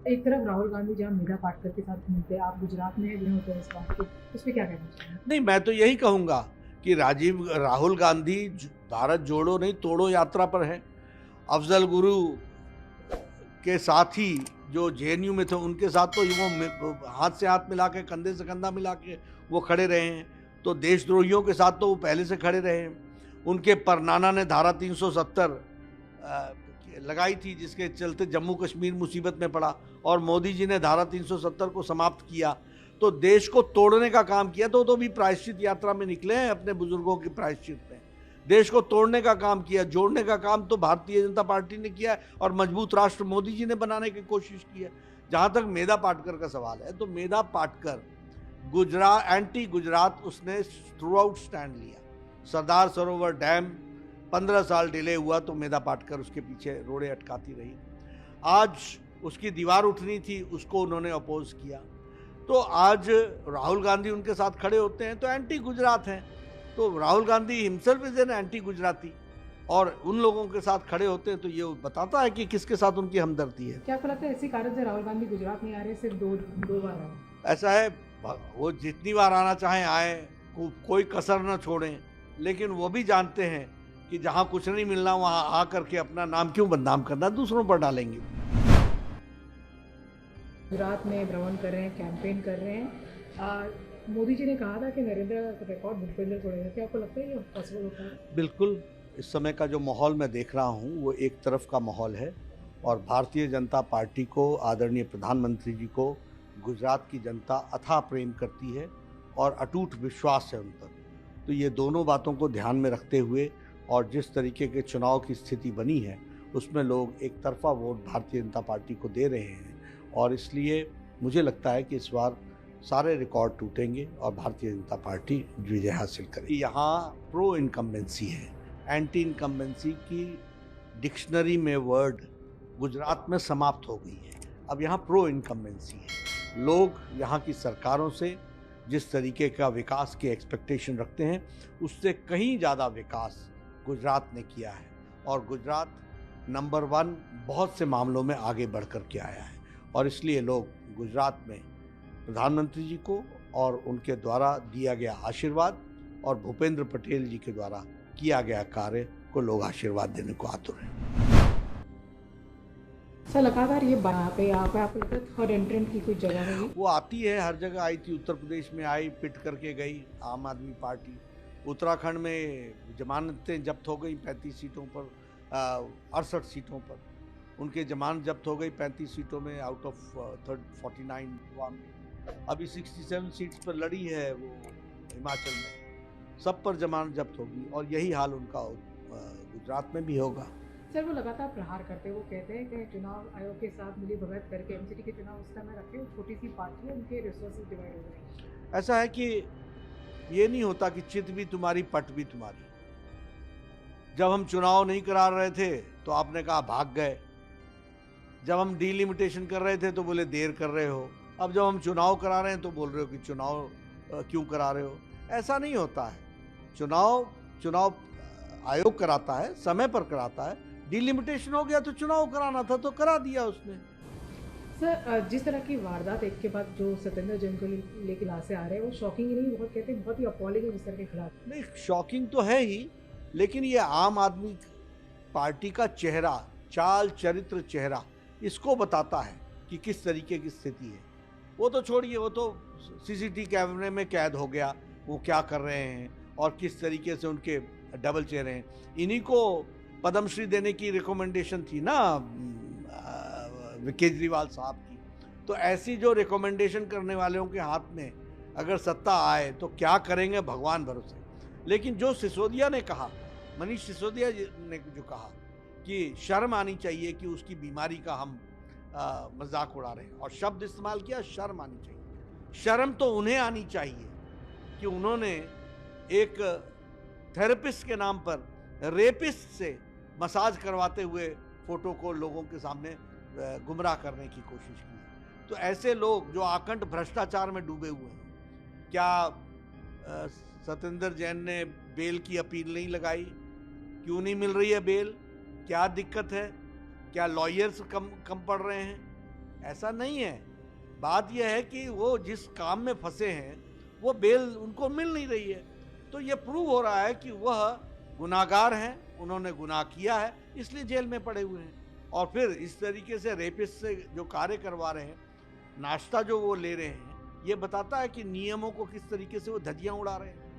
एक तरफ राहुल गांधी जहाँ मेधा पाटकर के साथ मिलते हैं, आप गुजरात में गए होते हैं इस बात पे, उस पे क्या कहना चाहेंगे? नहीं, मैं तो यही कहूंगा कि राहुल गांधी भारत जोड़ो नहीं तोड़ो यात्रा पर है। अफजल गुरु के साथ ही जो जेएनयू में थे उनके साथ तो वो हाथ से हाथ मिला के कंधे से कंधा मिला के वो खड़े रहे हैं। तो देशद्रोहियों के साथ तो वो पहले से खड़े रहे हैं। उनके परनाना ने धारा 370 लगाई थी, जिसके चलते जम्मू कश्मीर मुसीबत में पड़ा, और मोदी जी ने धारा 370 को समाप्त किया। तो देश को तोड़ने का काम किया। तो भी प्रायश्चित यात्रा में निकले हैं अपने बुजुर्गों की प्रायश्चित में। देश को तोड़ने का काम किया, जोड़ने का काम तो भारतीय जनता पार्टी ने किया है, और मजबूत राष्ट्र मोदी जी ने बनाने की कोशिश की है। जहां तक मेधा पाटकर का सवाल है, तो मेधा पाटकर एंटी गुजरात उसने थ्रू आउट स्टैंड लिया। सरदार सरोवर डैम 15 साल डिले हुआ तो मेधा पाटकर उसके पीछे रोड़े अटकाती रही। आज उसकी दीवार उठनी थी, उसको उन्होंने अपोज किया। तो आज राहुल गांधी उनके साथ खड़े होते हैं तो एंटी गुजरात हैं। तो Rahul Gandhi himself is an anti Gujarati, और उन लोगों के साथ खड़े होते हैं तो ये बताता है कि किसके साथ उनकी हमदर्दी है। क्या आपको लगता है इसी कारण से राहुल गांधी गुजरात नहीं आ रहे, सिर्फ दो दो बार आए? ऐसा है, वो जितनी बार आना चाहें आए, कोई कसर न छोड़ें, लेकिन वो भी जानते हैं कि जहां कुछ नहीं मिलना वहां आकर के अपना नाम क्यों बदनाम करना, दूसरों पर डालेंगे। गुजरात में भ्रमण कर रहे हैं, कैंपेन कर रहे हैं। मोदी जी ने कहा था कि नरेंद्र का रिकॉर्ड भूपेंद्र तोड़ेगा, क्या आपको लगता है ये पॉसिबल होता है? बिल्कुल। इस समय का जो माहौल मैं देख रहा हूँ वो एक तरफ का माहौल है, और भारतीय जनता पार्टी को, आदरणीय प्रधानमंत्री जी को गुजरात की जनता अथाह प्रेम करती है और अटूट विश्वास है उन पर। तो ये दोनों बातों को ध्यान में रखते हुए, और जिस तरीके के चुनाव की स्थिति बनी है उसमें लोग एक तरफा वोट भारतीय जनता पार्टी को दे रहे हैं, और इसलिए मुझे लगता है कि इस बार सारे रिकॉर्ड टूटेंगे और भारतीय जनता पार्टी विजय हासिल करेगी। यहाँ प्रो इनकम्बेंसी है, एंटी इनकम्बेंसी की डिक्शनरी में वर्ड गुजरात में समाप्त हो गई है। अब यहाँ प्रो इनकम्बेंसी है। लोग यहाँ की सरकारों से जिस तरीके का विकास की एक्सपेक्टेशन रखते हैं, उससे कहीं ज़्यादा विकास गुजरात ने किया है, और गुजरात नंबर 1 बहुत से मामलों में आगे बढ़ कर के आया है। और इसलिए लोग गुजरात में प्रधानमंत्री जी को और उनके द्वारा दिया गया आशीर्वाद, और भूपेंद्र पटेल जी के द्वारा किया गया कार्य को लोग आशीर्वाद देने को आतुर हैं। सर, लगातार ये पे आपको लगता है थर्ड एंट्रेंट की कोई जगह है? वो आती है, हर जगह आई थी। उत्तर प्रदेश में आई, पिट करके गई आम आदमी पार्टी। उत्तराखंड में जमानतें जब्त हो गई 35 सीटों पर, 68 सीटों पर उनके जमानत जब्त हो गई 35 सीटों में, आउट ऑफ 49 हुआ। अभी 67 सीट्स पर लड़ी है वो हिमाचल में, सब पर जमानत जब्त होगी, और यही हाल उनका गुजरात में भी होगा। सर, वो लगातार प्रहार करते हैं, वो कहते हैं कि चुनाव आयोग के साथ मिली भगत करके एमसीडी के चुनाव उस समय रखे, छोटी सी पार्टी है, उनके रिसोर्सेज डिवाइड हो गए। ऐसा है कि ये नहीं होता कि चित भी तुम्हारी पट भी तुम्हारी। जब हम चुनाव नहीं करा रहे थे तो आपने कहा भाग गए, जब हम डीलिमिटेशन कर रहे थे तो बोले देर कर रहे हो, अब जब हम चुनाव करा रहे हैं तो बोल रहे हो कि चुनाव क्यों करा रहे हो। ऐसा नहीं होता है। चुनाव आयोग कराता है, समय पर कराता है। डीलिमिटेशन हो गया तो चुनाव कराना था तो करा दिया उसने। सर, जिस तरह की वारदात एक के बाद जो सत्येंद्र जैन को लेके लाशें आ रहे हैं, वो शॉकिंग ही नहीं, बहुत कहते हैं बहुत ही अपॉलिंग है जिस तरह के खिलाफ। नहीं, शॉकिंग तो है ही, लेकिन ये आम आदमी पार्टी का चेहरा, चाल चरित्र चेहरा इसको बताता है कि किस तरीके की स्थिति है। वो तो छोड़िए, वो तो सीसीटीवी कैमरे में कैद हो गया वो क्या कर रहे हैं और किस तरीके से उनके डबल चेहरे हैं। इन्हीं को पद्मश्री देने की रिकमेंडेशन थी ना केजरीवाल साहब की। तो ऐसी जो रिकमेंडेशन करने वालों के हाथ में अगर सत्ता आए तो क्या करेंगे भगवान भरोसे। लेकिन जो सिसोदिया ने कहा, मनीष सिसोदिया ने जो कहा कि शर्म आनी चाहिए कि उसकी बीमारी का हम मजाक उड़ा रहे हैं, और शब्द इस्तेमाल किया शर्म आनी चाहिए। शर्म तो उन्हें आनी चाहिए कि उन्होंने एक थेरेपिस्ट के नाम पर रेपिस्ट से मसाज करवाते हुए फोटो को लोगों के सामने गुमराह करने की कोशिश की। तो ऐसे लोग जो आकंठ भ्रष्टाचार में डूबे हुए हैं, क्या सत्येंद्र जैन ने बेल की अपील नहीं लगाई? क्यों नहीं मिल रही है बेल? क्या दिक्कत है? क्या लॉयर्स कम पड़ रहे हैं? ऐसा नहीं है। बात यह है कि वो जिस काम में फंसे हैं वो बेल उनको मिल नहीं रही है, तो ये प्रूव हो रहा है कि वह गुनाहगार हैं, उन्होंने गुनाह किया है, इसलिए जेल में पड़े हुए हैं। और फिर इस तरीके से रेपिस्ट से जो कार्य करवा रहे हैं, नाश्ता जो वो ले रहे हैं, ये बताता है कि नियमों को किस तरीके से वो धज्जियां उड़ा रहे हैं।